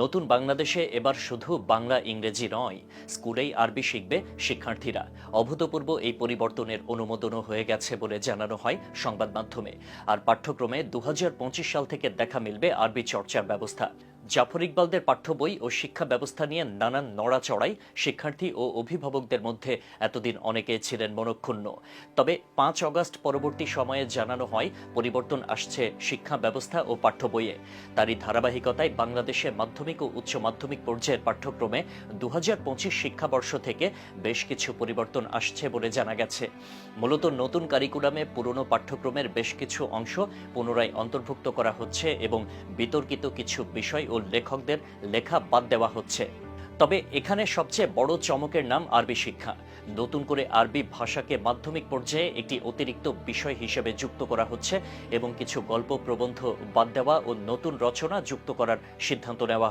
নতুন বাংলাদেশে এবার শুধু বাংলা ইংরেজি নয়, স্কুলেই আরবি শিখবে শিক্ষার্থীরা। অভূতপূর্ব এই পরিবর্তনের অনুমোদনও হয়ে গেছে বলে জানানো হয় সংবাদ মাধ্যমে। আর পাঠ্যক্রমে ২০২৫ সাল থেকে দেখা মিলবে আরবি চর্চার ব্যবস্থা। জাফর ইকবালদের পাঠ্য বই ও শিক্ষা ব্যবস্থা নিয়ে নানান নড়াচড়াই শিক্ষার্থী ও অভিভাবকদের মধ্যে এতদিন অনেকে ছিলেন মনক্ষুণ্ণ। তবে ৫ অগাস্ট পরবর্তী সময়ে জানানো হয় পরিবর্তন আসছে শিক্ষা ব্যবস্থা ও পাঠ্য বইয়ে। তারই ধারাবাহিকতায় বাংলাদেশে মাধ্যমিক ও উচ্চ মাধ্যমিক পর্যায়ের পাঠ্যক্রমে ২০২৫ শিক্ষাবর্ষ থেকে বেশ কিছু পরিবর্তন আসছে বলে জানা গেছে। মূলত নতুন কারিকুলামে পুরনো পাঠ্যক্রমের বেশ কিছু অংশ পুনরায় অন্তর্ভুক্ত করা হচ্ছে এবং বিতর্কিত কিছু বিষয় ও লেখকদের লেখা বাদ দেওয়া হচ্ছে। তবে এখানে সবচেয়ে বড় চমকের নাম আরবি শিক্ষা। নতুন করে আরবি ভাষাকে মাধ্যমিক পর্যায়ে একটি অতিরিক্ত বিষয় হিসেবে যুক্ত করা হচ্ছে এবং কিছু গল্প প্রবন্ধ বাদ দেওয়া ও নতুন রচনা যুক্ত করার সিদ্ধান্ত নেওয়া